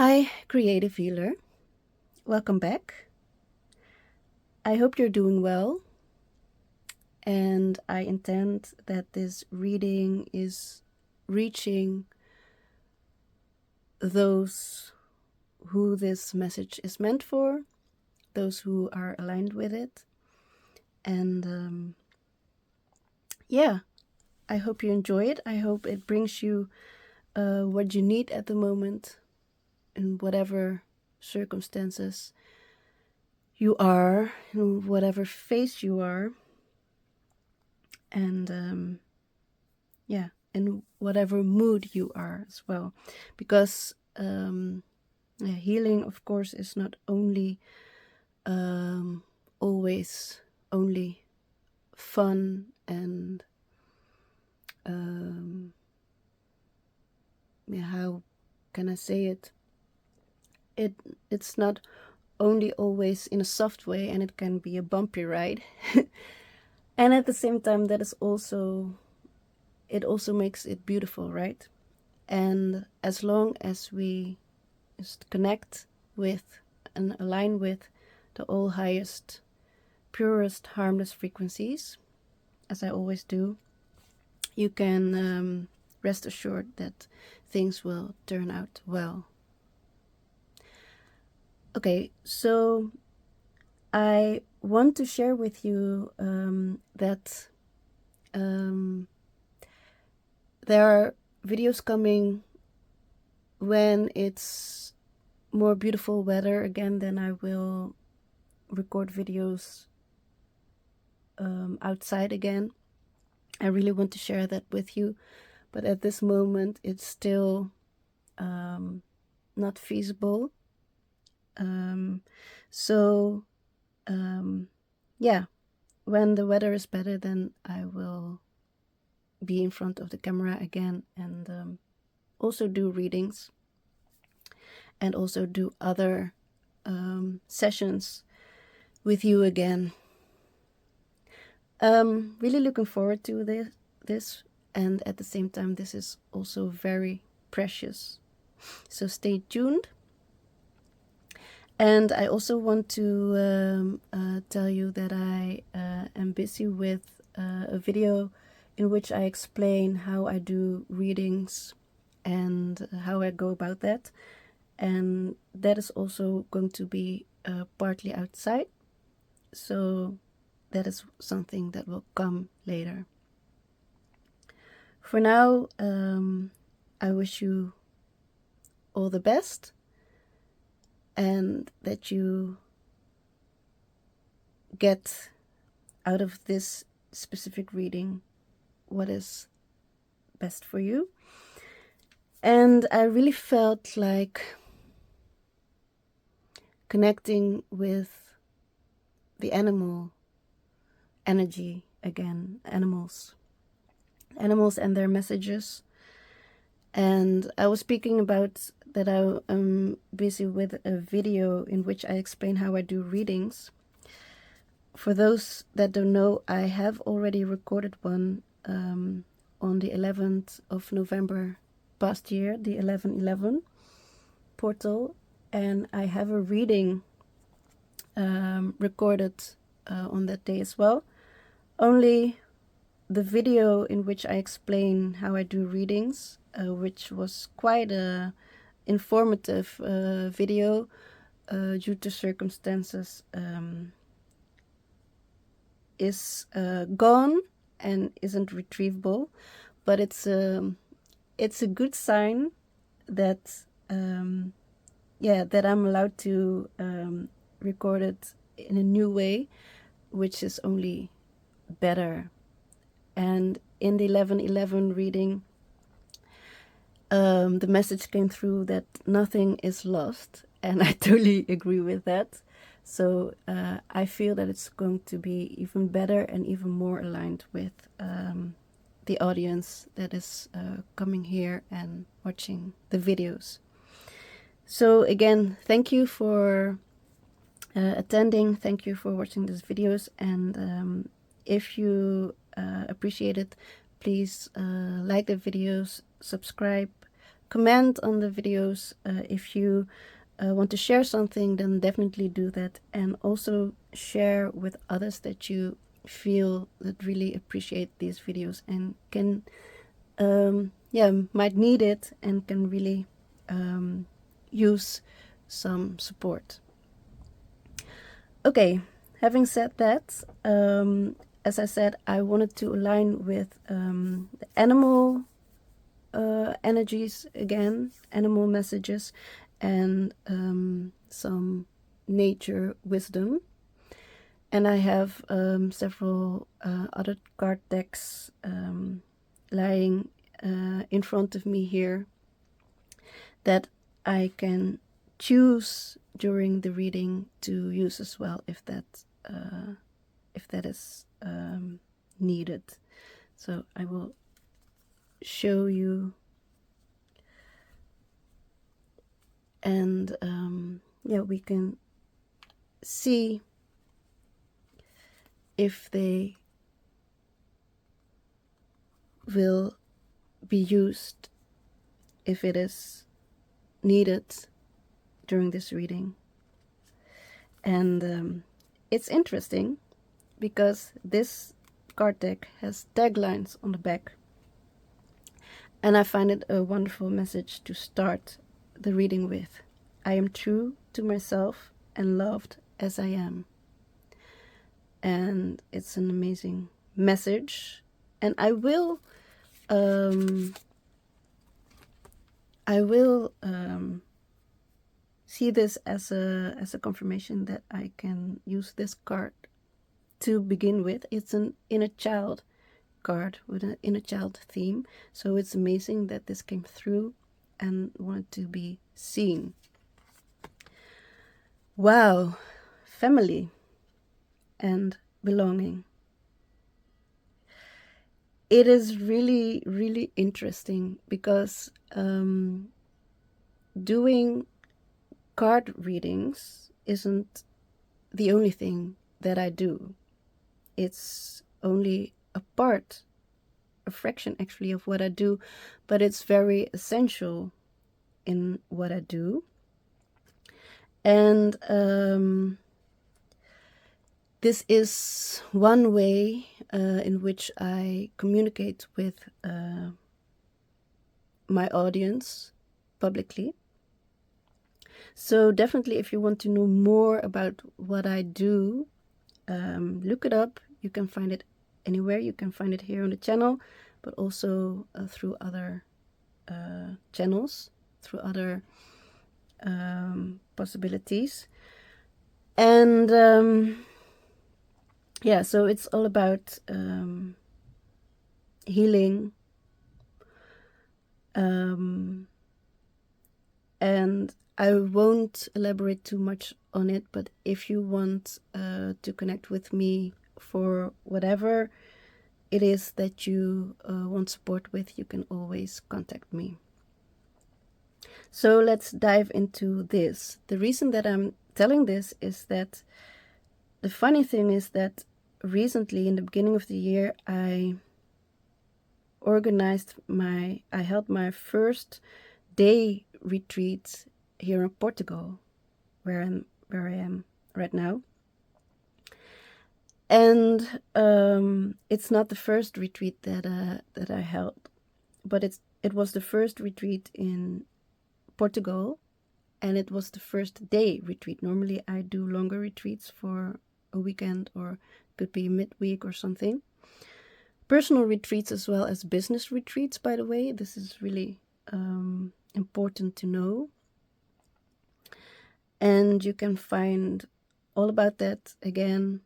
Hi, creative healer. Welcome back. I hope you're doing well, and I intend that this reading is reaching those who this message is meant for, those who are aligned with it. And yeah, I hope you enjoy it. I hope it brings you what you need at the moment in whatever circumstances you are, in whatever phase you are. And yeah, in whatever mood you are as well, because healing, of course, is not only always only fun and how can I say it? It's not only always in a soft way, and it can be a bumpy ride. And at the same time, it also makes it beautiful, right? And as long as we just connect with and align with the all highest, purest, harmless frequencies, as I always do, you can rest assured that things will turn out well. Okay, so I want to share with you that there are videos coming when it's more beautiful weather again. Then I will record videos outside again. I really want to share that with you, but at this moment it's still not feasible. Yeah, when the weather is better, then I will be in front of the camera again and also do readings and also do other sessions with you again. Really looking forward to this, and at the same time, this is also very precious. So stay tuned. And I also want to tell you that I am busy with a video in which I explain how I do readings and how I go about that. And that is also going to be partly outside. So that is something that will come later. For now, I wish you all the best, and that you get out of this specific reading what is best for you. And I really felt like connecting with the animal energy again, animals and their messages. And I was speaking about that I am busy with a video in which I explain how I do readings. For those that don't know, I have already recorded one on the 11th of November past year, the 11/11 portal, and I have a reading recorded on that day as well. Only the video in which I explain how I do readings, which was quite a informative video due to circumstances, is gone and isn't retrievable. But it's a good sign that that I'm allowed to record it in a new way, which is only better. And in the 11/11 reading, the message came through that nothing is lost, and I totally agree with that. So I feel that it's going to be even better and even more aligned with the audience that is coming here and watching the videos. So again, thank you for attending. Thank you for watching these videos. And if you appreciate it, please like the videos, subscribe, comment on the videos. If you want to share something, then definitely do that, and also share with others that you feel that really appreciate these videos and can might need it and can really use some support. Okay, having said that, as I said, I wanted to align with the animal energies again, animal messages, and some nature wisdom. And I have several other card decks lying in front of me here that I can choose during the reading to use as well, if that is needed. So I will show you, and we can see if they will be used, if it is needed during this reading. And it's interesting because this card deck has taglines on the back, and I find it a wonderful message to start the reading with. I am true to myself and loved as I am. And it's an amazing message, and I will see this as a confirmation that I can use this card to begin with. It's an inner child card with an inner child theme, so it's amazing that this came through and wanted to be seen. Wow, family and belonging. It is really, really interesting because doing card readings isn't the only thing that I do. It's only a part, a fraction actually, of what I do, but it's very essential in what I do. And this is one way in which I communicate with my audience publicly. So definitely, if you want to know more about what I do, look it up. You can find it anywhere. You can find it here on the channel, but also through other channels, through other possibilities. And so it's all about healing, and I won't elaborate too much on it, but if you want to connect with me for whatever it is that you want support with, you can always contact me. So let's dive into this. The reason that I'm telling this is that the funny thing is that recently, in the beginning of the year, I held my first day retreat here in Portugal, where I am right now. And it's not the first retreat that I held, but it was the first retreat in Portugal, and it was the first day retreat. Normally I do longer retreats for a weekend, or could be midweek or something. Personal retreats as well as business retreats, by the way. This is really important to know. And you can find all about that again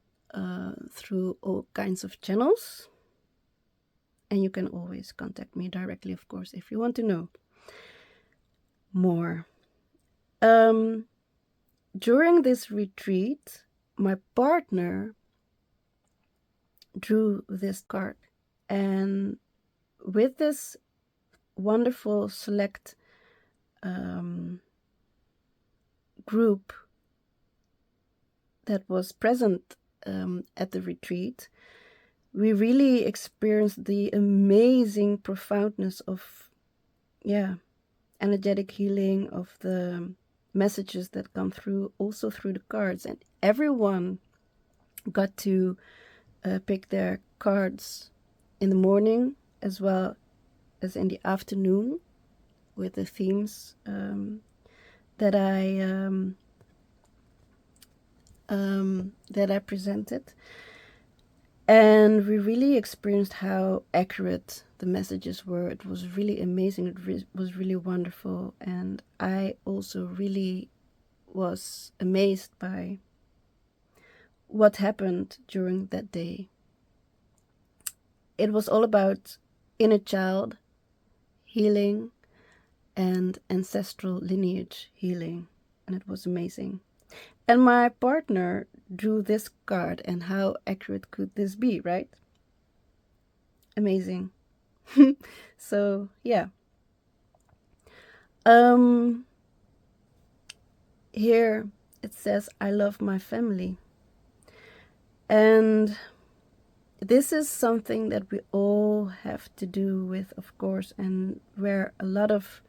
through all kinds of channels. And you can always contact me directly, of course, if you want to know more. During this retreat, my partner drew this card, and with this wonderful select group that was present at the retreat, we really experienced the amazing profoundness of energetic healing of the messages that come through, also through the cards. And everyone got to pick their cards in the morning as well as in the afternoon with the themes that I presented. And we really experienced how accurate the messages were. It was really amazing. It was really wonderful. And I also really was amazed by what happened during that day. It was all about inner child healing and ancestral lineage healing. And it was amazing. And my partner drew this card, and how accurate could this be, right? Amazing. So, yeah. Here it says, I love my family. And this is something that we all have to do with, of course, and where a lot of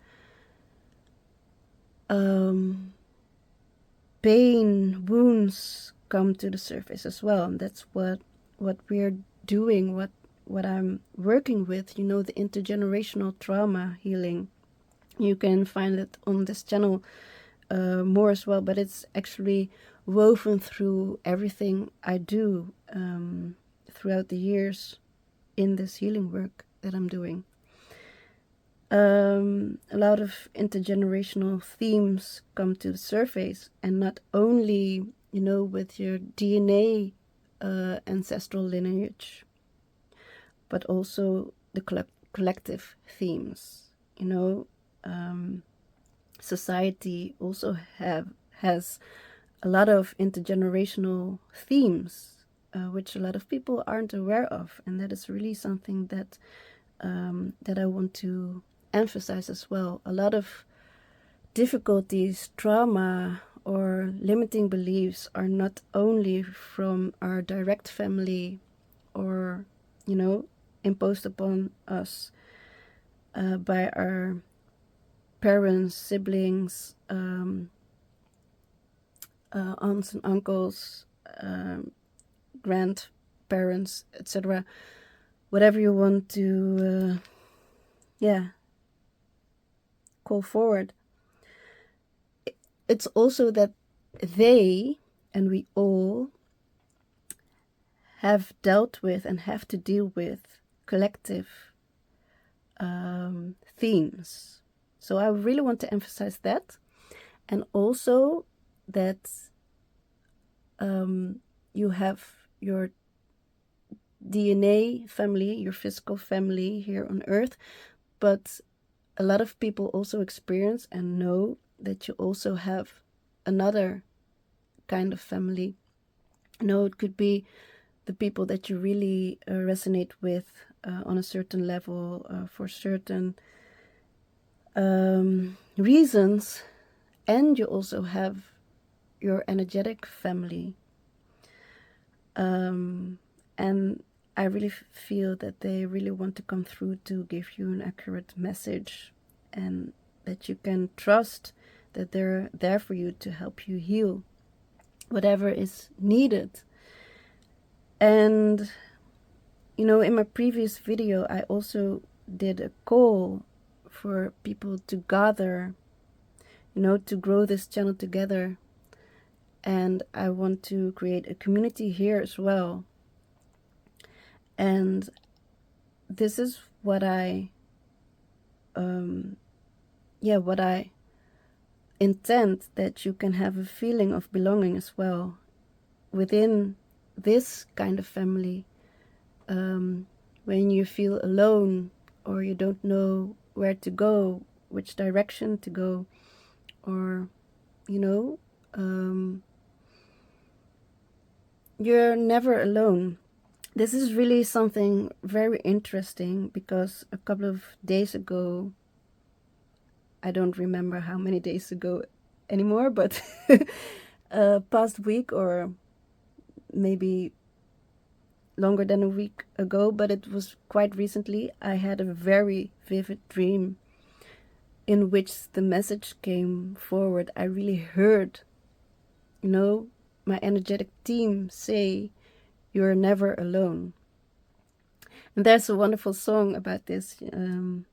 pain, wounds come to the surface as well. And that's what we're doing, what I'm working with, you know, the intergenerational trauma healing. You can find it on this channel more as well, but it's actually woven through everything I do throughout the years in this healing work that I'm doing. A lot of intergenerational themes come to the surface, and not only, you know, with your DNA ancestral lineage, but also the collective themes. You know, society also has a lot of intergenerational themes, which a lot of people aren't aware of, and that is really something that I want to emphasize as well. A lot of difficulties, trauma, or limiting beliefs are not only from our direct family or, you know, imposed upon us by our parents, siblings, aunts and uncles, grandparents, etc. Whatever you want to, call forward. It's also that they and we all have dealt with and have to deal with collective themes. So I really want to emphasize that, and also that you have your DNA family, your physical family here on Earth, but a lot of people also experience and know that you also have another kind of family. You know, it could be the people that you really resonate with on a certain level for certain reasons, and you also have your energetic family. And I really feel that they really want to come through to give you an accurate message, and that you can trust that they're there for you to help you heal whatever is needed. And, you know, in my previous video, I also did a call for people to gather, you know, to grow this channel together. And I want to create a community here as well. And this is what I intend, that you can have a feeling of belonging as well within this kind of family. When you feel alone, or you don't know where to go, which direction to go, or, you know, you're never alone. This is really something very interesting, because a couple of days ago, I don't remember how many days ago anymore, but past week, or maybe longer than a week ago, but it was quite recently, I had a very vivid dream in which the message came forward, I really heard, my energetic team say, "You're never alone." And there's a wonderful song about this. You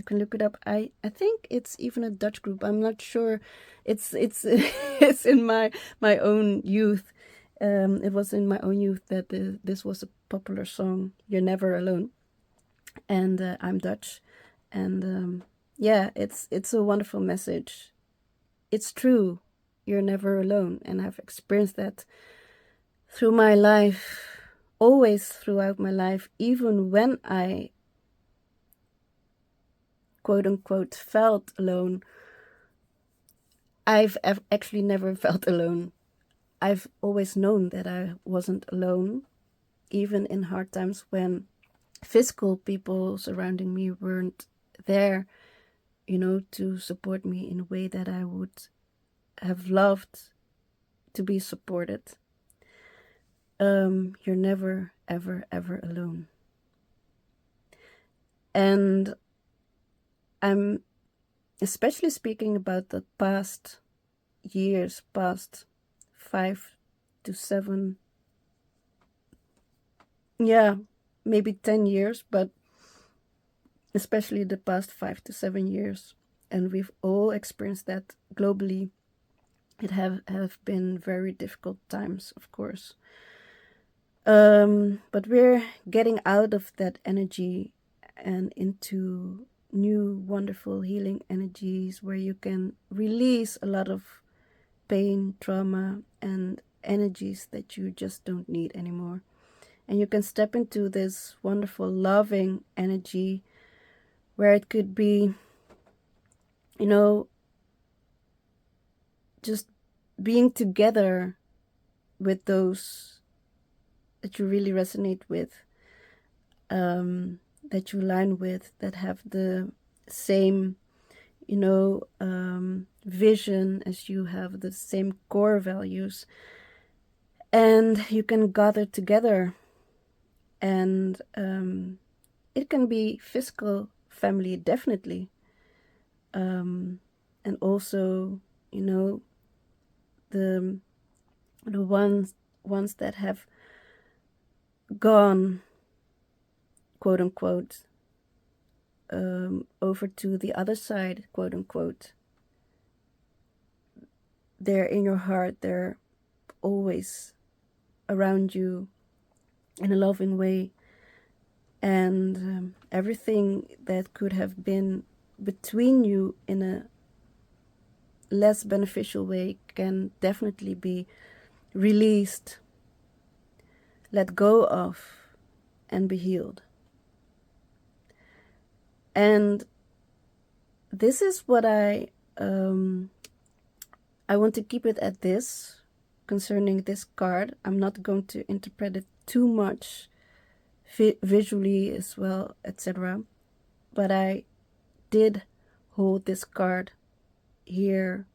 can look it up. I think it's even a Dutch group. I'm not sure. It's it's in my own youth. It was in my own youth that this was a popular song. "You're Never Alone," and I'm Dutch, and yeah, it's a wonderful message. It's true. You're never alone, and I've experienced that through my life, always throughout my life, even when I quote unquote felt alone. I've actually never felt alone. I've always known that I wasn't alone, even in hard times when physical people surrounding me weren't there, to support me in a way that I would have loved to be supported. You're never, ever, ever alone. And I'm especially speaking about the past years, past 5 to 7, yeah, maybe 10 years, but especially the past 5 to 7 years. And we've all experienced that globally. It have been very difficult times, of course. But we're getting out of that energy and into new wonderful healing energies where you can release a lot of pain, trauma, and energies that you just don't need anymore. And you can step into this wonderful loving energy where it could be, just being together with those that you really resonate with, that you align with, that have the same, vision as you, have the same core values. And you can gather together. And it can be physical family, definitely. And also, the ones that have gone, quote unquote, over to the other side, quote unquote. They're in your heart. They're always around you in a loving way. And everything that could have been between you in a less beneficial way can definitely be released, let go of, and be healed. And this is what I want to keep it at this concerning this card. I'm not going to interpret it too much visually as well, etc. But I did hold this card here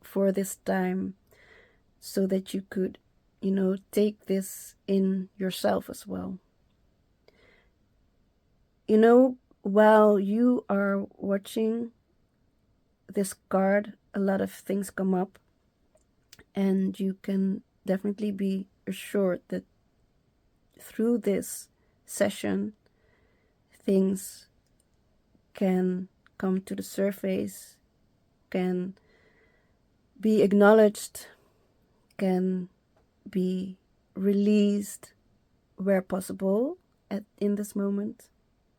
for this time so that you could, take this in yourself as well. While you are watching this card, a lot of things come up, and you can definitely be assured that through this session, things can come to the surface, can be acknowledged, can be released where possible in this moment,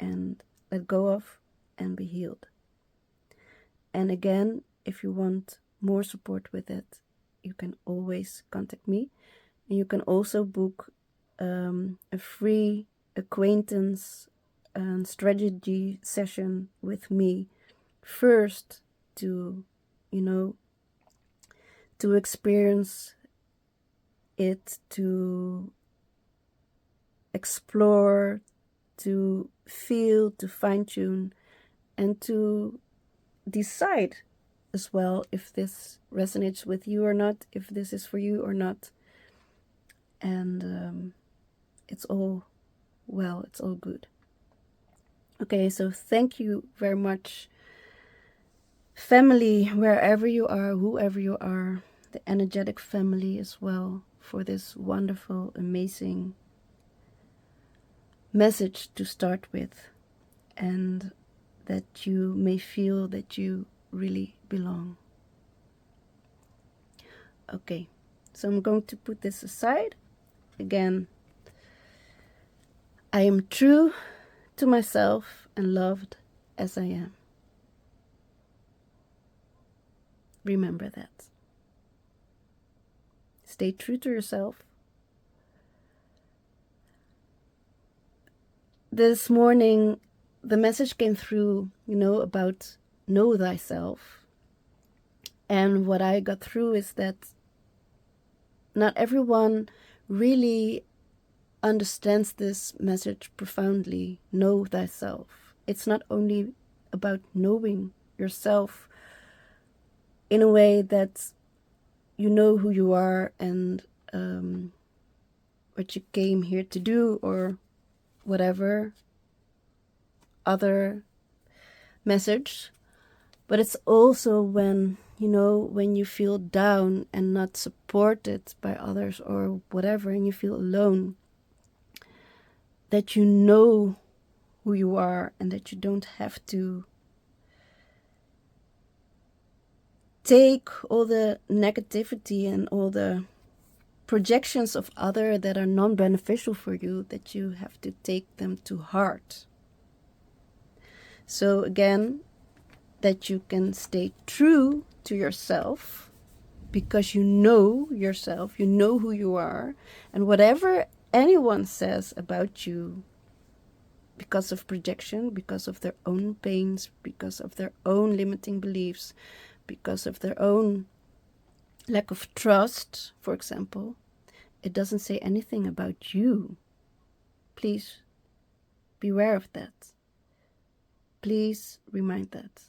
and let go of and be healed. And again, if you want more support with it, you can always contact me. And you can also book a free acquaintance and strategy session with me first to, to experience it, to explore, to feel, to fine-tune, and to decide as well if this resonates with you or not, if this is for you or not. And it's all well, it's all good. Okay, so thank you very much, family, wherever you are, whoever you are, the energetic family as well, for this wonderful, amazing message to start with, and that you may feel that you really belong. Okay, so I'm going to put this aside. Again, I am true to myself and loved as I am. Remember that. Stay true to yourself. This morning, the message came through, about know thyself. And what I got through is that not everyone really understands this message profoundly. Know thyself. It's not only about knowing yourself in a way that you know who you are and what you came here to do, or whatever other message, but it's also when you feel down and not supported by others or whatever, and you feel alone, that you know who you are and that you don't have to take all the negativity and all the projections of other that are non-beneficial for you, that you have to take them to heart. So again, that you can stay true to yourself because you know yourself, you know who you are, and whatever anyone says about you, because of projection, because of their own pains, because of their own limiting beliefs, because of their own lack of trust, for example, it doesn't say anything about you. Please beware of that. Please remind that.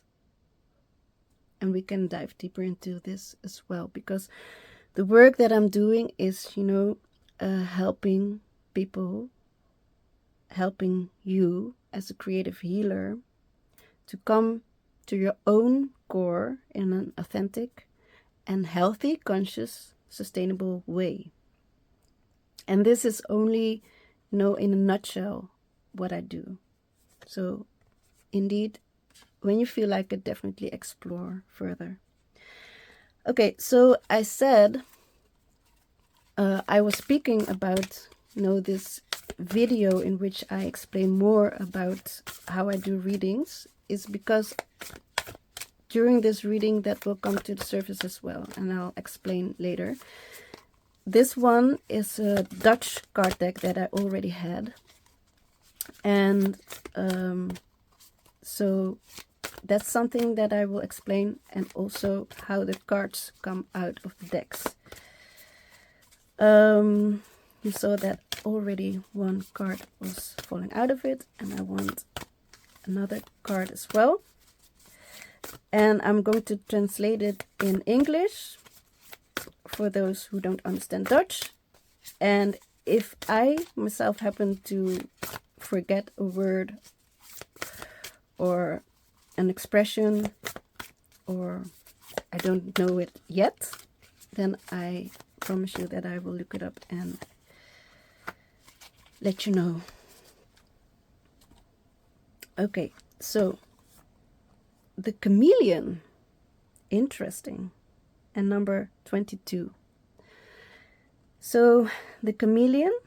And we can dive deeper into this as well, because the work that I'm doing is, helping people, helping you as a creative healer to come to your own core in an authentic and healthy, conscious, sustainable way. And this is only, in a nutshell, what I do. So indeed, when you feel like it, definitely explore further. Okay, so I said I was speaking about, this video in which I explain more about how I do readings, is because during this reading that will come to the surface as well, and I'll explain later. This one is a Dutch card deck that I already had, and so that's something that I will explain, and also how the cards come out of the decks. You saw that already one card was falling out of it, and I want another card as well. And I'm going to translate it in English for those who don't understand Dutch. And if I myself happen to forget a word or an expression, or I don't know it yet, then I promise you that I will look it up and let you know. Okay, so the chameleon, interesting, and number 22. So the chameleon,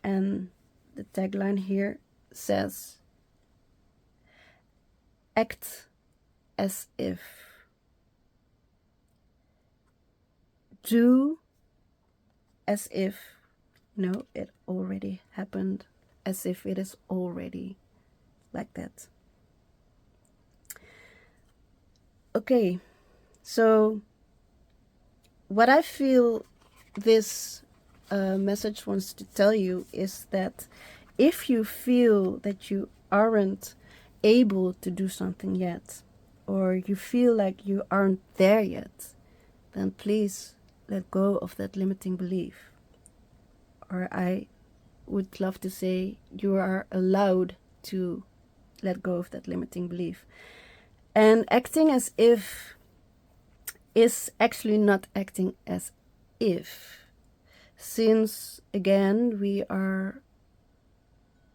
and the tagline here says, act as if. Do as if, it already happened, as if it is already like that. Okay, so what I feel this message wants to tell you is that if you feel that you aren't able to do something yet, or you feel like you aren't there yet, then please let go of that limiting belief. Or I would love to say, you are allowed to let go of that limiting belief. And acting as if is actually not acting as if, since again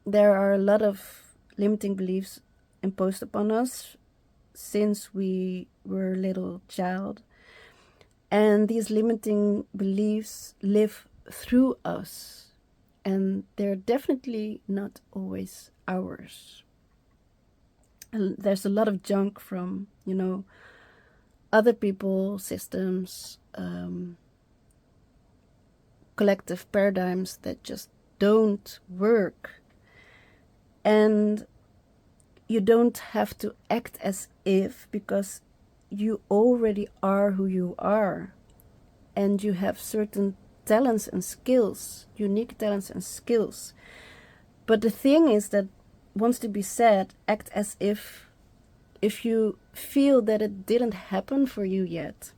there are a lot of limiting beliefs imposed upon us since we were a little child, and these limiting beliefs live through us, and they're definitely not always ours. And there's a lot of junk from, other people, systems, collective paradigms that just don't work. And you don't have to act as if, because you already are who you are. And you have certain talents and skills, unique talents and skills. But the thing is that wants to be said, act as if you feel that it didn't happen for you yet,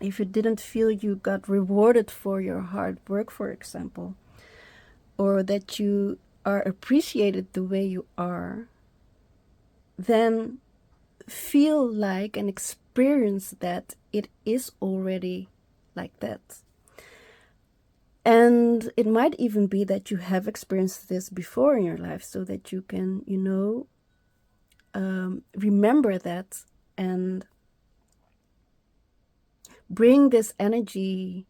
if you didn't feel you got rewarded for your hard work, for example, or that you are appreciated the way you are, then feel like and experience that it is already like that. And it might even be that you have experienced this before in your life, so that you can, remember that and bring this energy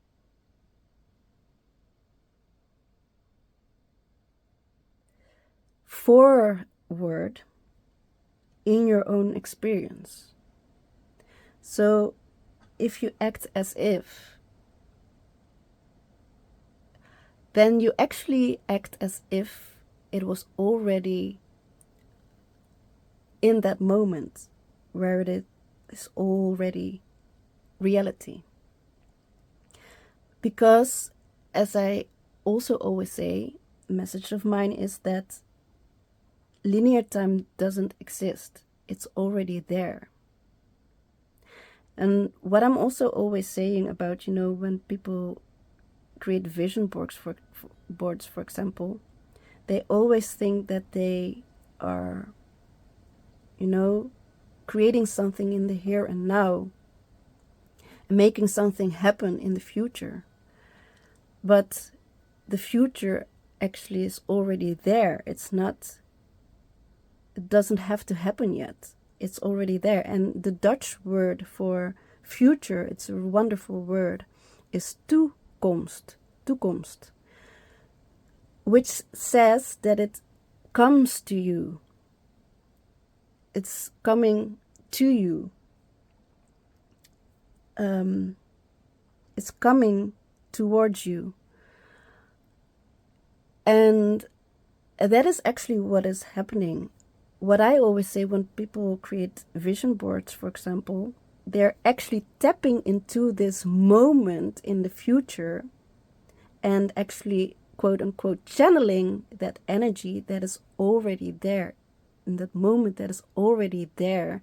forward in your own experience. So if you act as if, then you actually act as if it was already in that moment where it is already reality. Because, as I also always say, a message of mine is that linear time doesn't exist. It's already there. And what I'm also always saying about, when people create vision boards, for example, they always think that they are, creating something in the here and now, making something happen in the future. But the future actually is already there. It doesn't have to happen yet. It's already there. And the Dutch word for future, it's a wonderful word, is toekomst, which says that it comes to you. It's coming to you. It's coming towards you. And that is actually what is happening. What I always say when people create vision boards, for example, they're actually tapping into this moment in the future and actually, quote unquote, channeling that energy that is already there, in that moment that is already there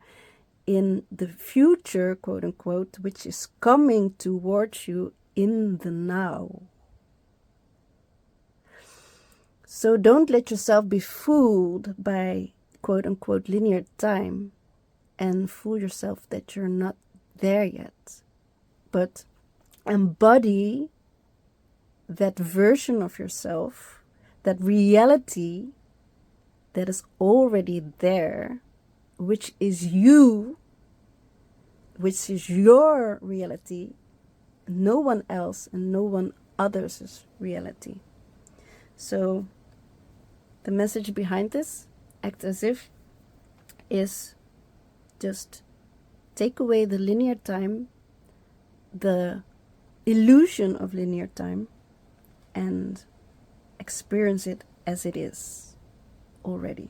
in the future, quote unquote, which is coming towards you in the now. So don't let yourself be fooled by, quote unquote, linear time and fool yourself that you're not there yet. But embody that version of yourself, that reality that is already there, which is you, which is your reality, no one else and no one other's reality. So the message behind this, act as if, is just take away the linear time, the illusion of linear time, and experience it as it is already.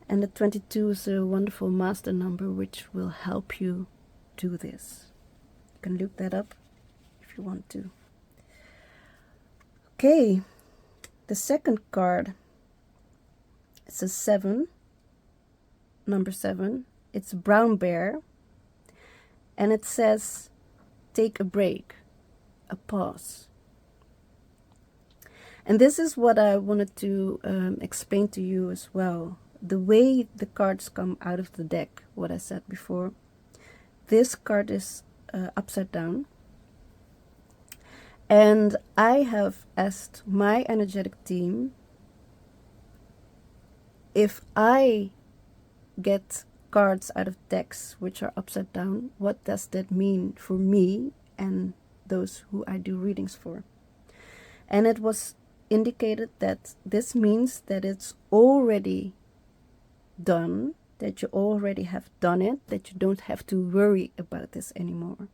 And the 22 is a wonderful master number which will help you do this. You can look that up if you want to. Okay, the second card, it's a 7, number 7. It's brown bear, and it says, take a break, a pause. And this is what I wanted to explain to you as well. the way the cards come out of the deck, what I said before, this card is upside down. And I have asked my energetic team if I get cards out of decks which are upside down, what does that mean for me and those who I do readings for? And it was indicated that this means that it's already done, that you already have done it, that you don't have to worry about this anymore.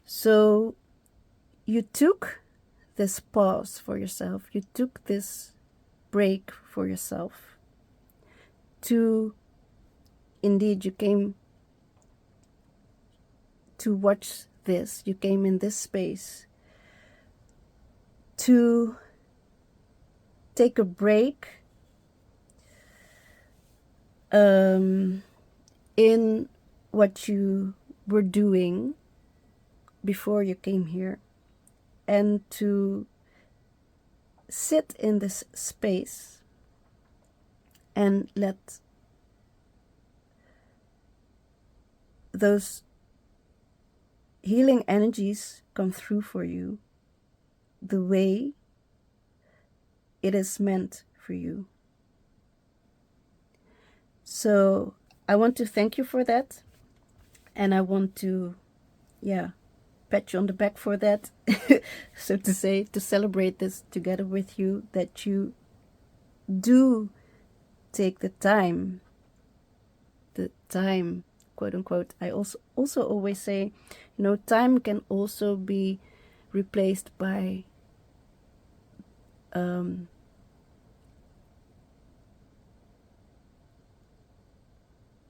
So you took this pause for yourself, you took this break for yourself to, indeed, you came to watch this, you came in this space to take a break in what you were doing before you came here, and to sit in this space and let those healing energies come through for you the way it is meant for you. So I want to thank you for that, and I want to, pat you on the back for that, so to say, to celebrate this together with you, that you do take the time, quote unquote. I also always say, time can also be replaced by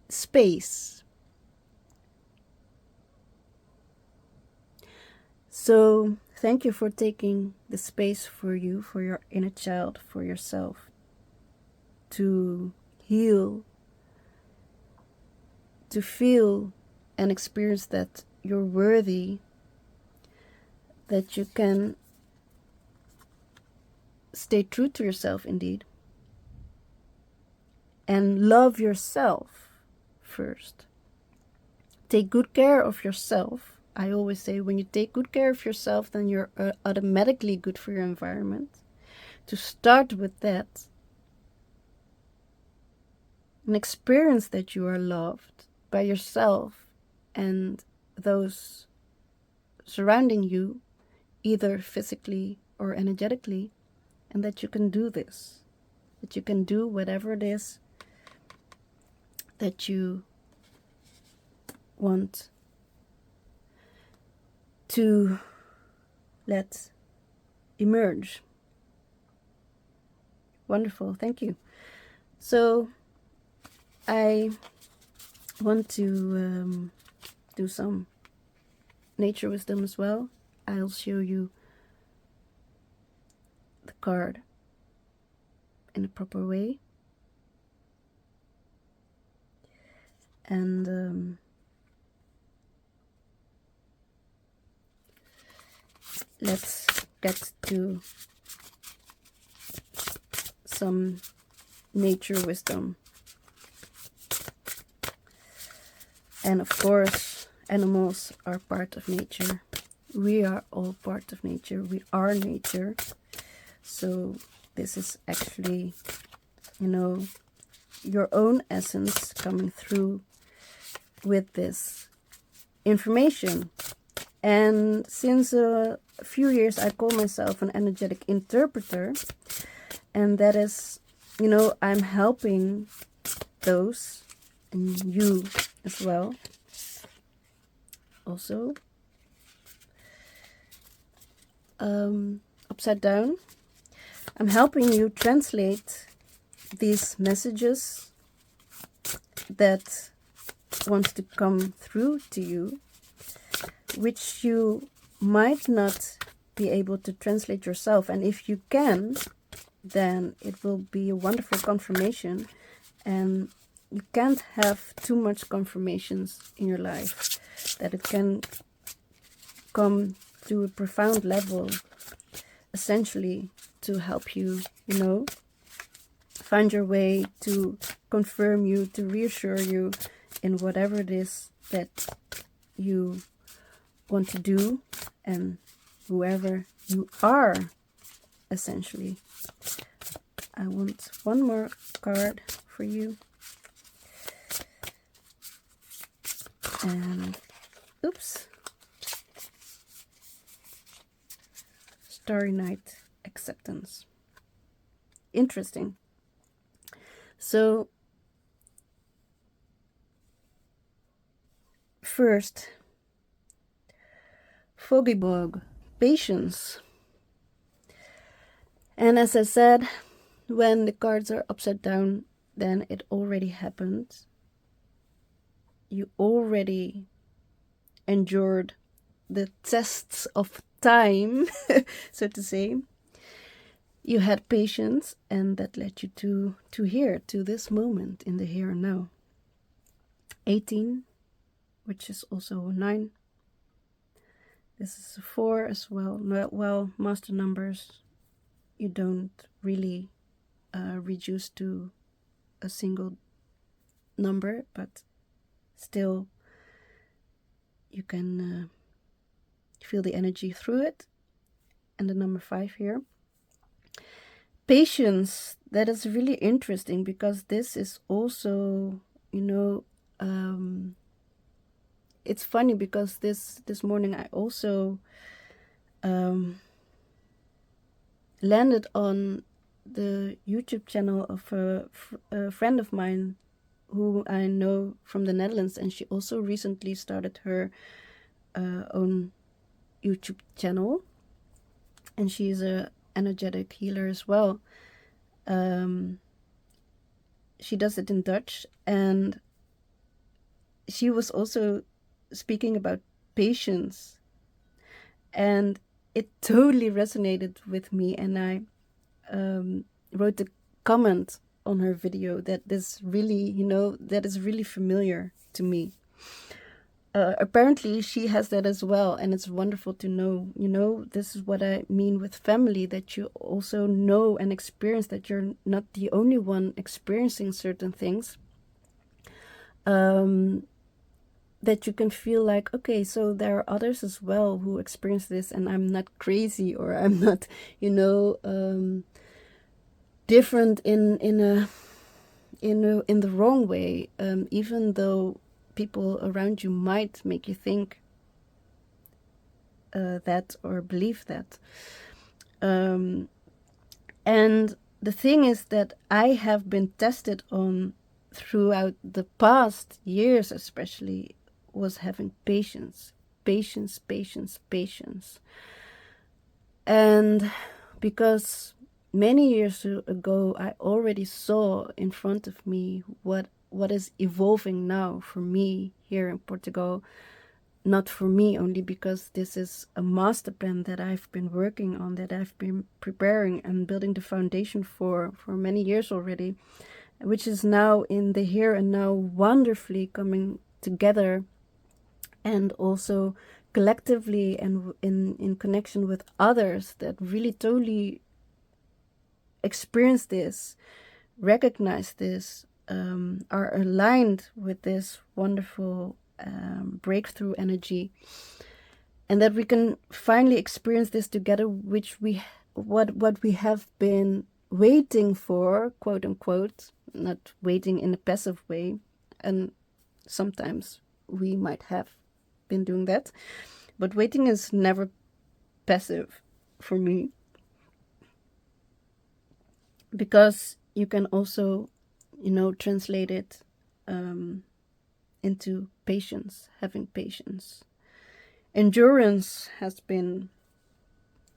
space. So thank you for taking the space for you, for your inner child, for yourself, to heal, to feel and experience that you're worthy, that you can stay true to yourself indeed, and love yourself first. Take good care of yourself. I always say, when you take good care of yourself, then you're automatically good for your environment. To start with that, and experience that you are loved by yourself and those surrounding you, either physically or energetically, and that you can do this, that you can do whatever it is that you want to let emerge. Wonderful, thank you. So I want to do some nature wisdom as well. I'll show you the card in a proper way. And let's get to some nature wisdom. And of course, animals are part of nature. We are all part of nature. We are nature. So this is actually, your own essence coming through with this information. And since a few years, I call myself an energetic interpreter. And that is, I'm helping those, and you as well, also, upside down. I'm helping you translate these messages that want to come through to you, which you might not be able to translate yourself. And if you can, then it will be a wonderful confirmation. And you can't have too much confirmations in your life, that it can come to a profound level, essentially to help you, find your way, to confirm you, to reassure you in whatever it is that you want to do, and whoever you are, essentially. I want one more card for you. And oops. Starry Night, acceptance. Interesting. So first, Fogibog, patience. And as I said, when the cards are upside down, then it already happened. You already endured the tests of time, so to say. You had patience, and that led you to here, to this moment in the here and now. 18, which is also 9. This is a 4 as well. Well, master numbers, you don't really reduce to a single number, but still you can feel the energy through it. And the number 5 here. Patience, that is really interesting, because this is also, it's funny because this morning I also landed on the YouTube channel of a friend of mine who I know from the Netherlands, and she also recently started her own YouTube channel, and she's a energetic healer as well. She does it in Dutch, and she was also speaking about patience, and it totally resonated with me, and I wrote a comment on her video that this really, that is really familiar to me. Apparently she has that as well, and it's wonderful to know, this is what I mean with family, that you also know and experience that you're not the only one experiencing certain things. That you can feel like, okay, so there are others as well who experience this, and I'm not crazy, or I'm not, different in the wrong way, even though people around you might make you think that or believe that. And the thing is that I have been tested on throughout the past years, especially, was having patience. And because many years ago I already saw in front of me what is evolving now for me here in Portugal. Not for me only, because this is a master plan that I've been working on, that I've been preparing and building the foundation for many years already, which is now in the here and now wonderfully coming together, and also collectively and in connection with others that really totally experience this, recognize this, are aligned with this wonderful breakthrough energy, and that we can finally experience this together, which what we have been waiting for, quote unquote, not waiting in a passive way, and sometimes we might have been doing that, but waiting is never passive for me, because you can also translate it into patience, having patience. Endurance has been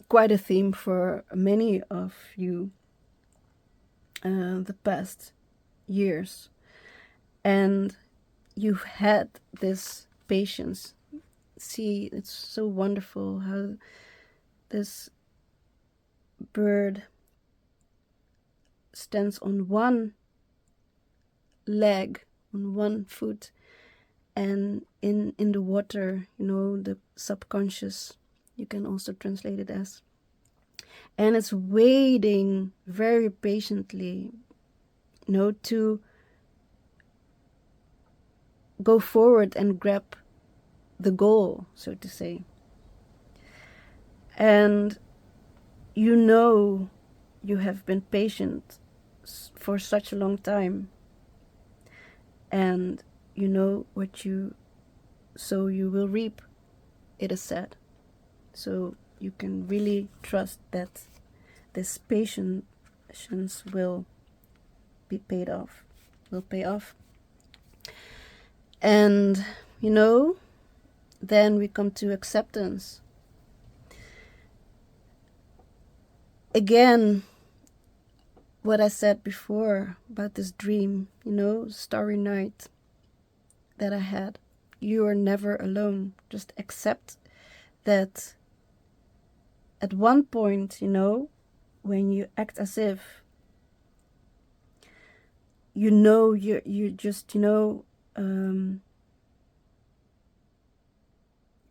quite a theme for many of you the past years, and you've had this patience. See, it's so wonderful how this bird stands on one leg, on one foot, and in the water, the subconscious, you can also translate it as, and it's waiting very patiently to go forward and grab the goal, so to say. And you have been patient for such a long time, and you know what you sow you will reap, it is said. So you can really trust that this patience will pay off. And then we come to acceptance. Again, what I said before about this dream, starry night that I had. You are never alone. Just accept that at one point, when you act as if you're just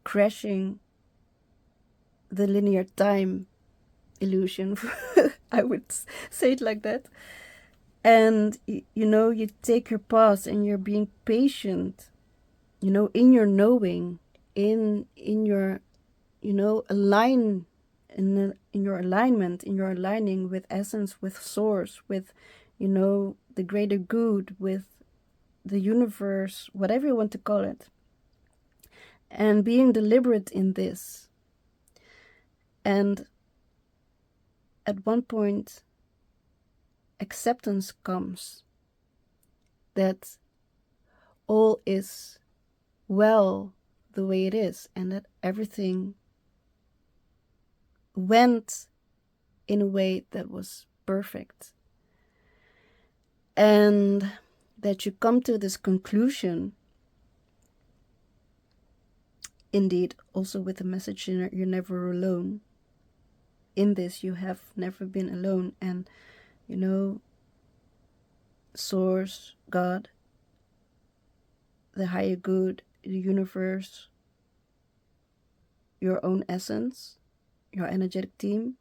crashing the linear time illusion. I would say it like that. And you take your pause and you're being patient, in your knowing, in your in your alignment, in your aligning with essence, with source, with the greater good, with the universe, whatever you want to call it, and being deliberate in this. And at one point, acceptance comes that all is well the way it is, and that everything went in a way that was perfect. And that you come to this conclusion, indeed, also with the message, you're never alone. In this, you have never been alone. And, Source, God, the higher good, the universe, your own essence, your energetic team,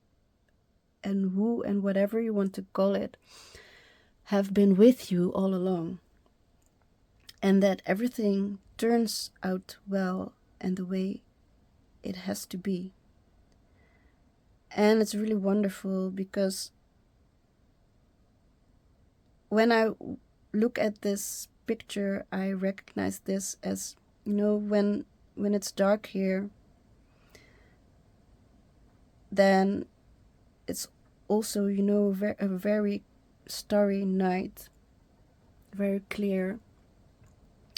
and who and whatever you want to call it, have been with you all along. And that everything turns out well and the way it has to be. And it's really wonderful because when I look at this picture, I recognize this as, when it's dark here, then it's also, a very starry night, very clear.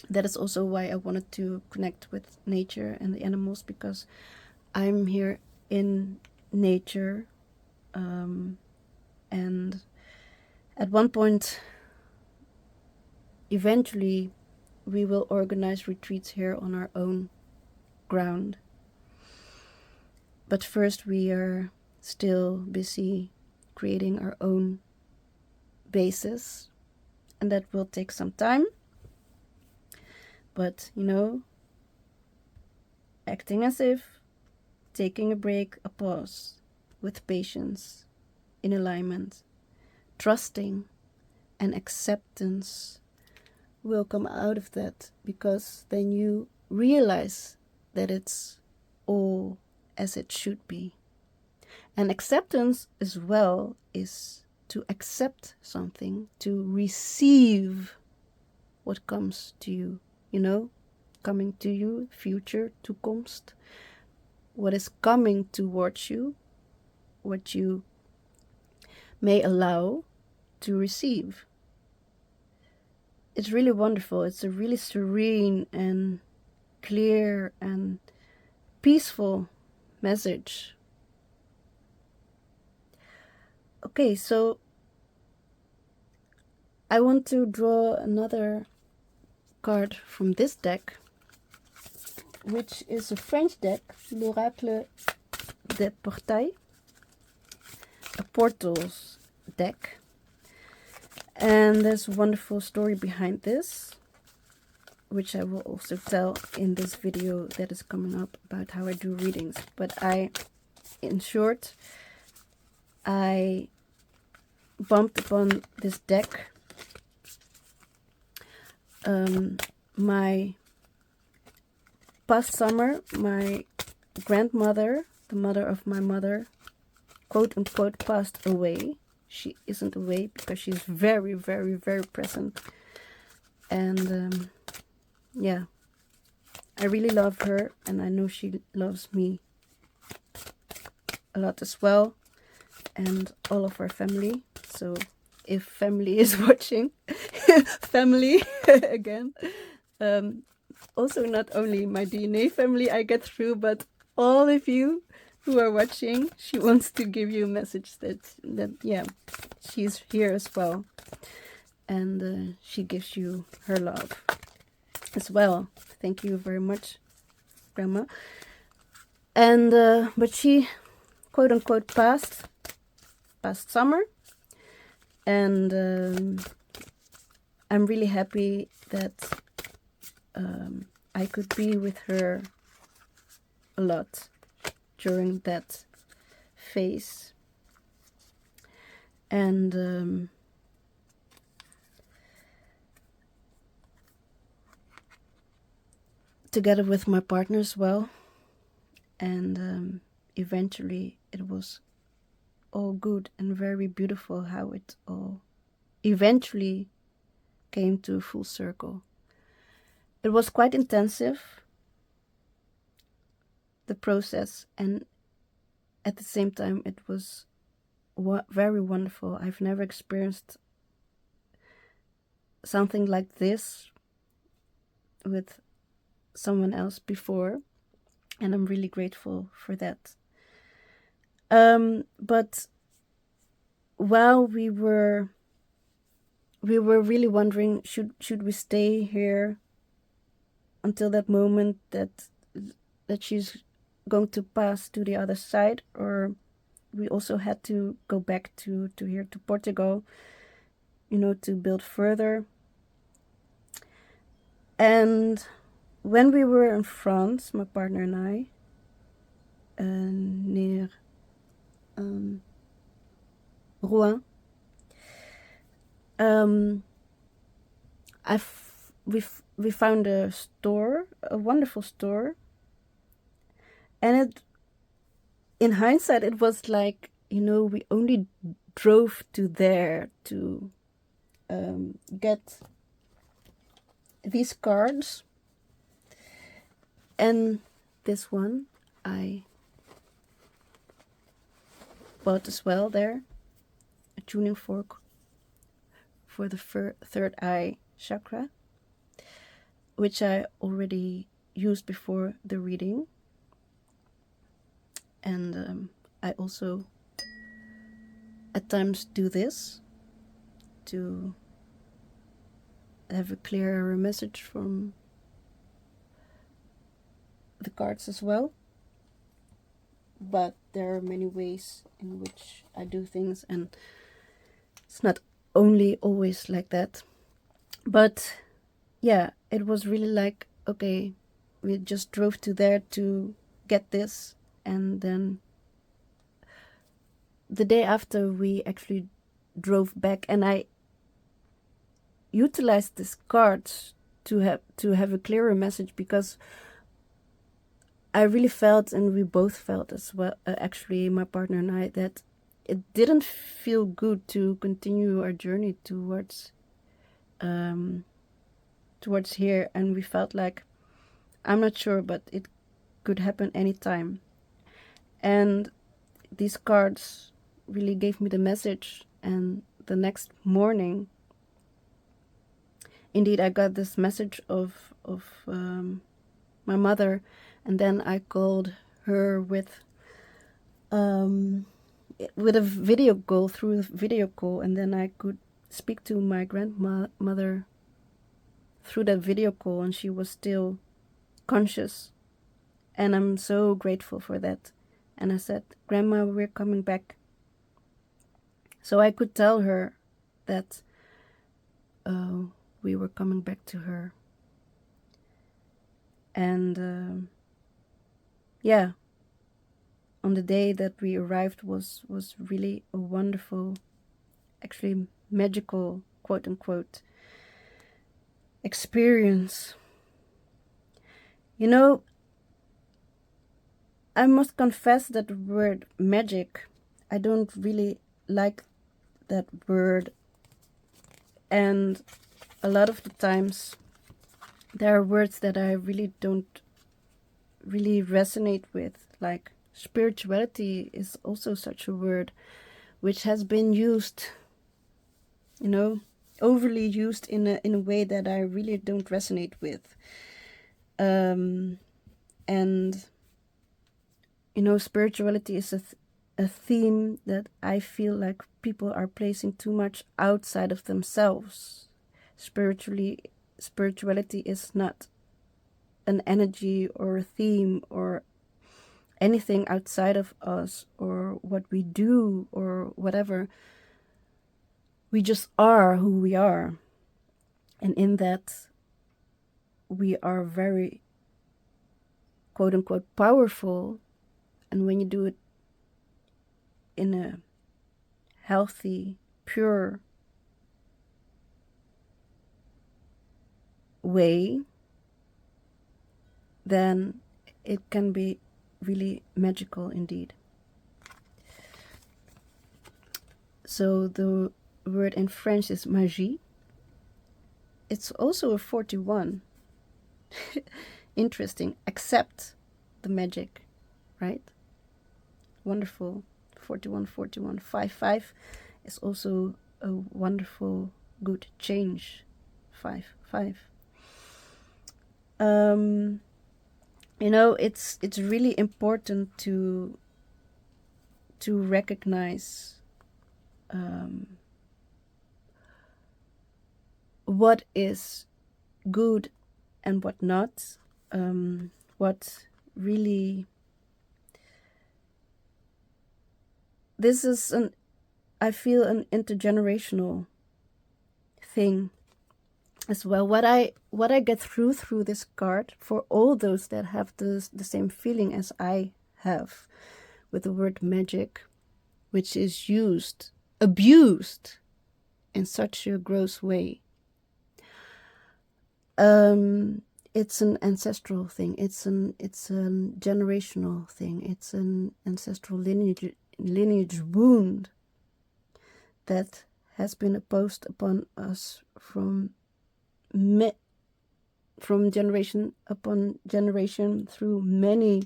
That is also why I wanted to connect with nature and the animals, because I'm here in nature. And at one point, eventually, we will organize retreats here on our own ground. But first, we are still busy creating our own basis, and that will take some time. But, acting as if, taking a break, a pause, with patience, in alignment, trusting, and acceptance will come out of that, because then you realize that it's all as it should be. And acceptance as well is to accept something, to receive what comes to you, coming to you, future, toekomst, what is coming towards you, what you may allow to receive. It's really wonderful. It's a really serene and clear and peaceful message. Okay, so I want to draw another card from this deck, which is a French deck, l'Oracle des Portails, a portals deck. And there's a wonderful story behind this, which I will also tell in this video that is coming up about how I do readings. But in short, I bumped upon this deck my past summer, my grandmother, the mother of my mother, quote unquote, passed away. She isn't away because she's very, very, very present. And yeah, I really love her, and I know she loves me a lot as well, and all of our family. So if family is watching, family again. Also, not only my DNA family I get through, but all of you who are watching. She wants to give you a message that yeah, she's here as well, and she gives you her love as well. Thank you very much, Grandma. And but she, quote unquote, passed summer, and I'm really happy that I could be with her a lot during that phase. And together with my partner as well. And eventually it was all good and very beautiful how it all eventually came to a full circle. It was quite intensive, the process, and at the same time it was very wonderful. I've never experienced something like this with someone else before, and I'm really grateful for that. But while we were really wondering, should we stay here until that moment that she's going to pass to the other side, or we also had to go back to here to Portugal, to build further. And when we were in France, my partner and I, near Rouen, we found a store, a wonderful store, and in hindsight it was like, we only drove to there to get these cards, and this one I bought as well there, a tuning fork for the third eye chakra, which I already used before the reading. And I also at times do this to have a clearer message from the cards as well. But there are many ways in which I do things, and it's not only always like that. But yeah, it was really like, okay, we just drove to there to get this, and then the day after we actually drove back, and I utilized this card to have a clearer message, because I really felt, and we both felt as well, actually my partner and I, that it didn't feel good to continue our journey towards here, and we felt like, I'm not sure, but it could happen anytime. And these cards really gave me the message, and the next morning, indeed, I got this message of my mother, and then I called her with a video call, through a video call, and then I could speak to my grandmother through that video call, and she was still conscious, and I'm so grateful for that. And I said, Grandma, we're coming back. So I could tell her that we were coming back to her. And yeah, on the day that we arrived was really a wonderful, actually magical, quote unquote, experience. You know, I must confess that the word magic, I don't really like that word, and a lot of the times there are words that I really don't really resonate with, like spirituality is also such a word which has been used, you know, overly used in a way that I really don't resonate with. And you know, spirituality is a theme that I feel like people are placing too much outside of themselves. Spirituality is not an energy or a theme or anything outside of us or what we do or whatever. We just are who we are. And in that, we are very, quote unquote, powerful. And when you do it in a healthy, pure way, then it can be really magical indeed. So the word in French is magie. It's also a 41. Interesting. Accept the magic, right? Wonderful. 41, 41. 5, 5 is also a wonderful, good change. 5, 5. You know, it's really important to recognize what is good and what not, what really, this is I feel an intergenerational thing as well. What I get through this card, for all those that have the same feeling as I have with the word magic, which is abused in such a gross way. It's an ancestral thing. It's a generational thing. It's an ancestral lineage wound that has been imposed upon us from generation upon generation through many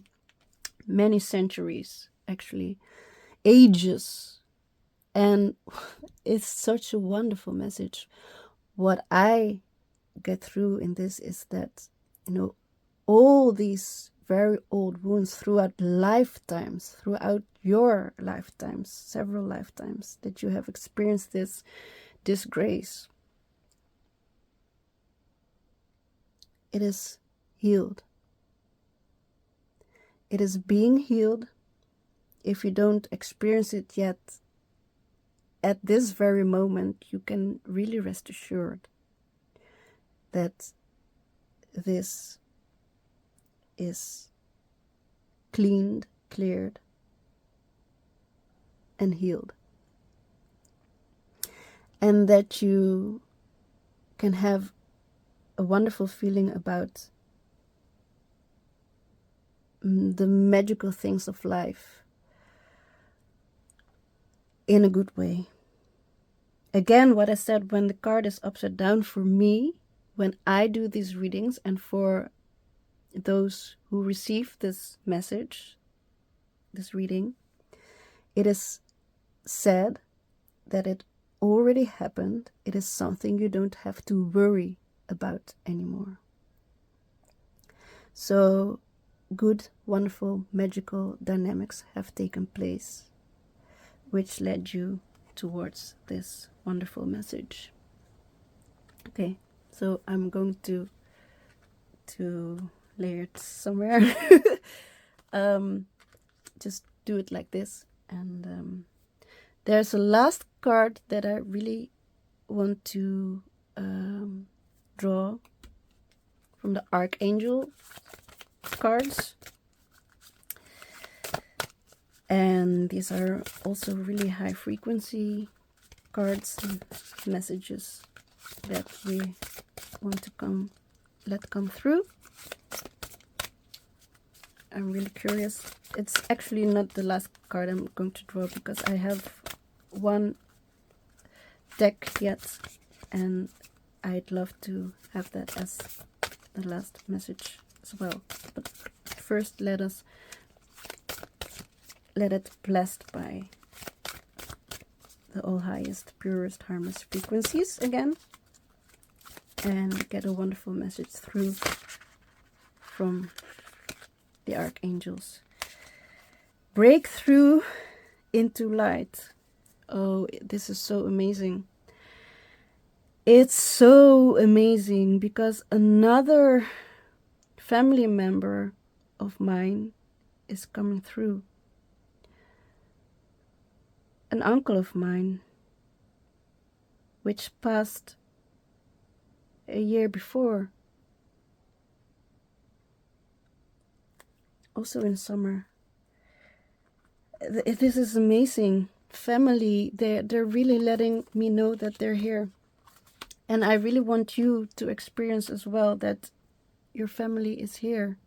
centuries, actually, ages. And it's such a wonderful message. What I get through in this is that, you know, all these very old wounds throughout your lifetimes, several lifetimes, that you have experienced this disgrace, it is healed. It is being healed. If you don't experience it yet, at this very moment, you can really rest assured that this is cleaned, cleared, and healed. And that you can have a wonderful feeling about the magical things of life in a good way. Again, what I said, when the card is upside down, for me, when I do these readings, and for those who receive this message, this reading, it is said that it already happened. It is something you don't have to worry about anymore. So good, wonderful, magical dynamics have taken place, which led you towards this wonderful message. Okay, so I'm going to layer it somewhere. Just do it like this. And there's a last card that I really want to draw from the Archangel cards. And these are also really high frequency cards and messages that we want to let come through. I'm really curious. It's actually not the last card I'm going to draw, because I have one deck yet, and I'd love to have that as the last message as well. But first, let it blessed by the all highest, purest, harmless frequencies again, and get a wonderful message through from the archangels. Breakthrough into light. Oh, this is so amazing. It's so amazing, because another family member of mine is coming through. An uncle of mine, which passed a year before, also in summer. This is amazing. Family, they're really letting me know that they're here. And I really want you to experience as well that your family is here.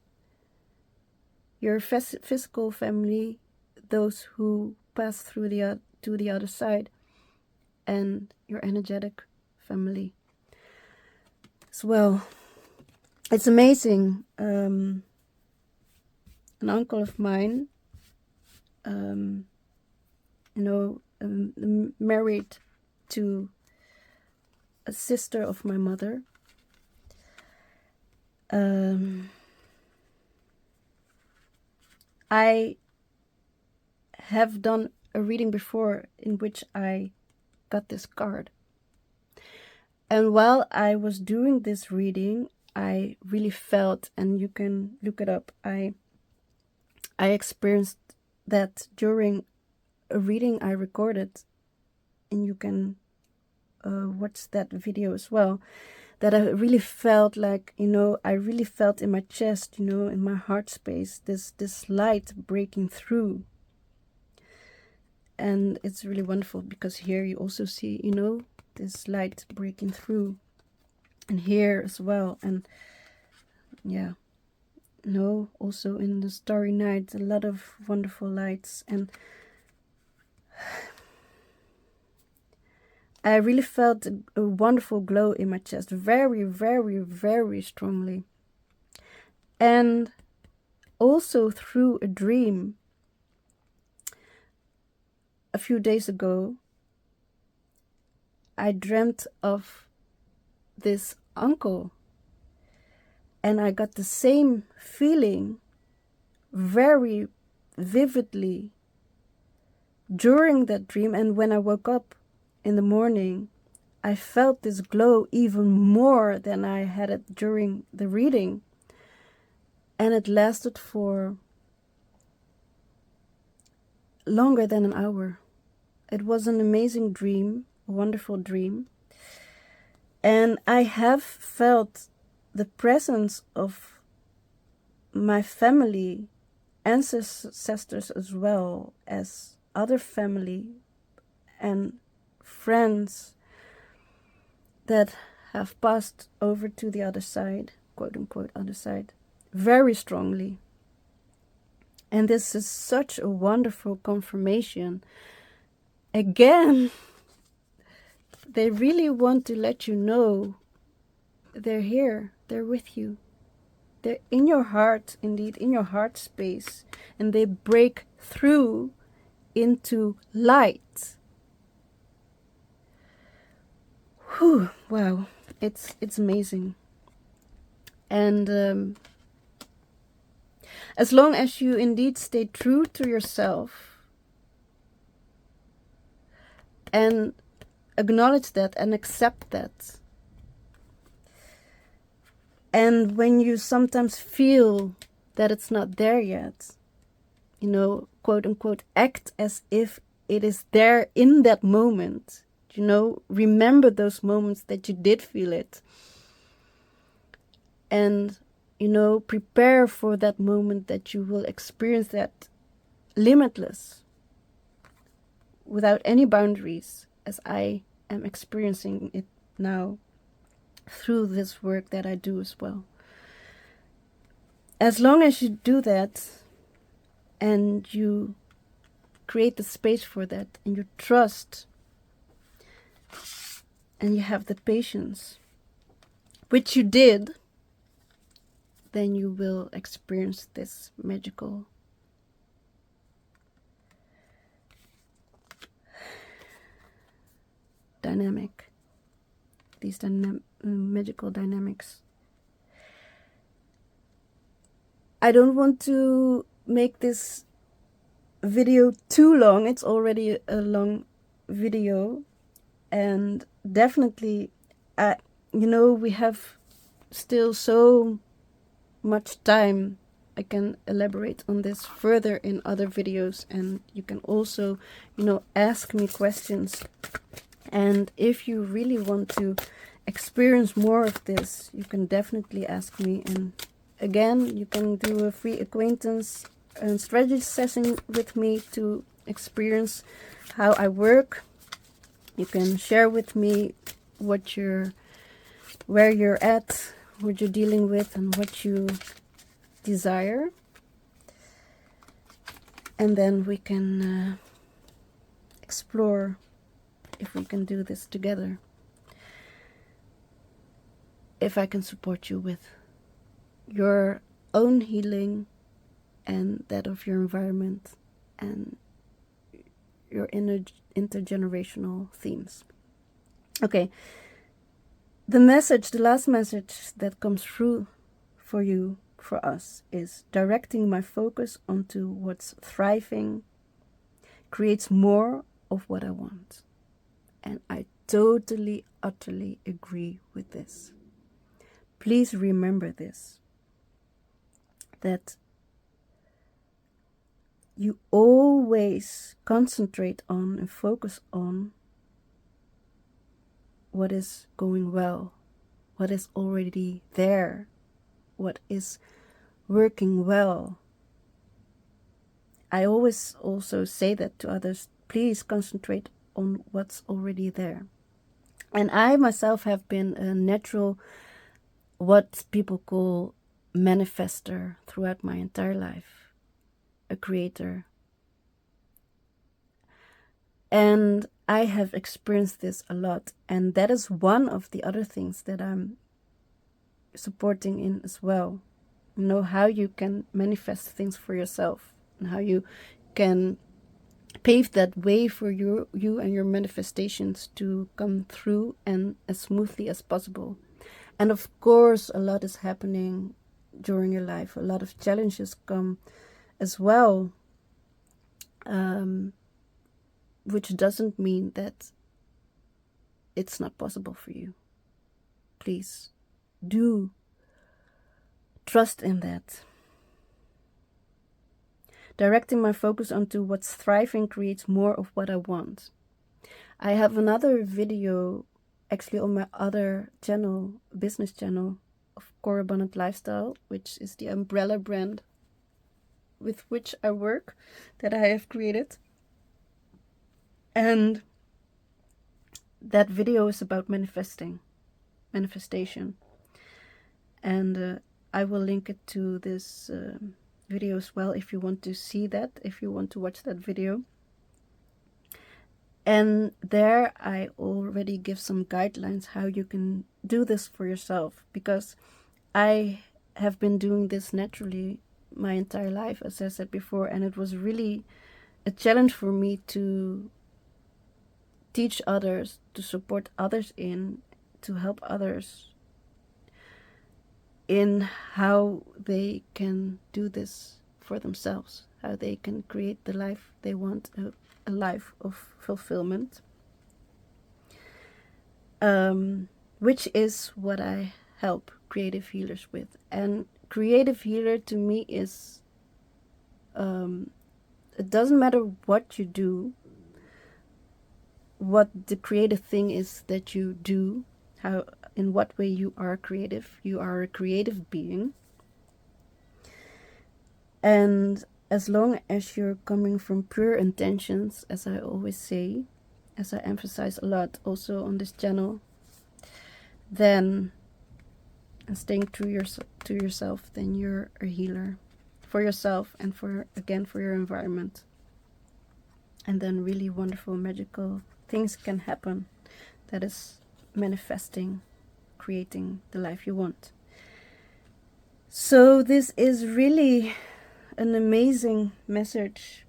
Your physical family, those who pass through to the other side, and your energetic family as well. It's amazing. An uncle of mine, married to a sister of my mother. I have done a reading before in which I got this card. And while I was doing this reading, I really felt, and you can look it up, I experienced that during a reading I recorded, and you can watch that video as well, that I really felt like, I really felt in my chest, in my heart space, this light breaking through. And it's really wonderful, because here you also see, this light breaking through, and here as well. And yeah, also in the starry night, a lot of wonderful lights. And I really felt a wonderful glow in my chest, very, very, very strongly. And also through a dream a few days ago, I dreamt of this uncle, and I got the same feeling very vividly during that dream. And when I woke up in the morning, I felt this glow even more than I had it during the reading. And it lasted for longer than an hour. It was an amazing dream, a wonderful dream. And I have felt the presence of my family, ancestors, as well as other family and friends that have passed over to the other side, quote unquote other side, very strongly. And this is such a wonderful confirmation. Again, they really want to let you know they're here, they're with you. They're in your heart, indeed, in your heart space, and they break through into light. Whew, wow, it's amazing. And as long as you indeed stay true to yourself and acknowledge that and accept that, and when you sometimes feel that it's not there yet, quote unquote, act as if it is there in that moment. Remember those moments that you did feel it. And, prepare for that moment that you will experience that limitless, without any boundaries, as I am experiencing it now. through this work that I do as well. As long as you do that and you create the space for that and you trust and you have the patience, which you did, then you will experience this magical dynamic, these magical dynamics. I don't want to make this video too long. It's already a long video, and definitely, we have still so much time. I can elaborate on this further in other videos, and you can also, ask me questions. And if you really want to experience more of this, you can definitely ask me. And again, you can do a free acquaintance and strategy session with me to experience how I work. You can share with me where you're at, what you're dealing with, and what you desire. And then we can explore if we can do this together. If I can support you with your own healing and that of your environment and your intergenerational themes. Okay, the last message that comes through for you, for us, is directing my focus onto what's thriving creates more of what I want. And I totally, utterly agree with this. Please remember this, that you always concentrate on and focus on what is going well, what is already there, what is working well. I always also say that to others, please concentrate on what's already there. And I myself have been a natural, what people call manifester throughout my entire life, a creator. And I have experienced this a lot. And that is one of the other things that I'm supporting in as well. How you can manifest things for yourself and how you can pave that way for you and your manifestations to come through and as smoothly as possible. And of course, a lot is happening during your life. A lot of challenges come as well, which doesn't mean that it's not possible for you. Please do trust in that. Directing my focus onto what's thriving creates more of what I want. I have another video actually on my other channel, business channel, of Core Abundant Lifestyle, which is the umbrella brand with which I work, that I have created. And that video is about manifestation. And I will link it to this video as well if you want to see that, if you want to watch that video. And there I already give some guidelines how you can do this for yourself, because I have been doing this naturally my entire life, as I said before, and it was really a challenge for me to teach others, to support others to help others in how they can do this for themselves, how they can create the life they want, a life of fulfillment, which is what I help creative healers with. And creative healer to me is, it doesn't matter what you do, what the creative thing is that you do, in what way you are creative. You are a creative being. And as long as you're coming from pure intentions, as I always say, as I emphasize a lot also on this channel, then and staying true to yourself, then you're a healer for yourself and for your environment. And then really wonderful, magical things can happen. That is manifesting, creating the life you want. So this is really an amazing message.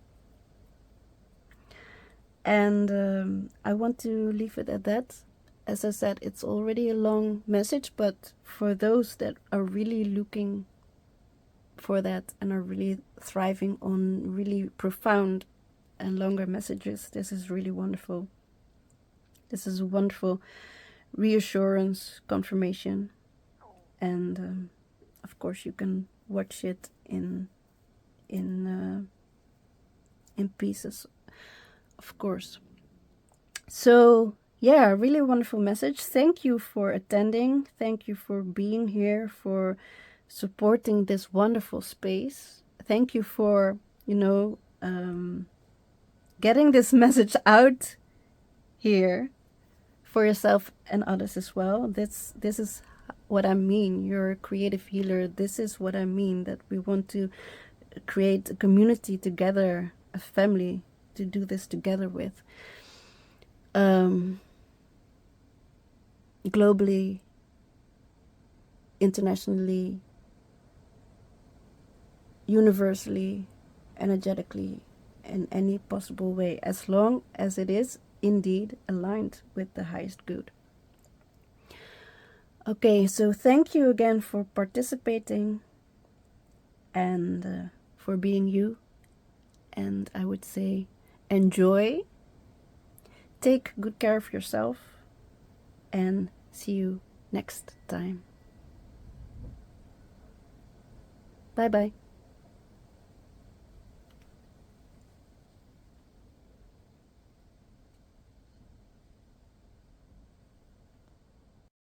And I want to leave it at that. As I said, it's already a long message, but for those that are really looking for that and are really thriving on really profound and longer messages, this is really wonderful. This is a wonderful reassurance, confirmation, and of course you can watch it in pieces, of course. So yeah, really wonderful message. Thank you for attending. Thank you for being here, for supporting this wonderful space. Thank you for, getting this message out here for yourself and others as well. This is what I mean. You're a creative healer. This is what I mean, that we want to create a community together, a family to do this together with. Globally, internationally, universally, energetically, in any possible way, as long as it is indeed aligned with the highest good. Okay, so thank you again for participating and for being you. And I would say enjoy, take good care of yourself, and see you next time. Bye-bye.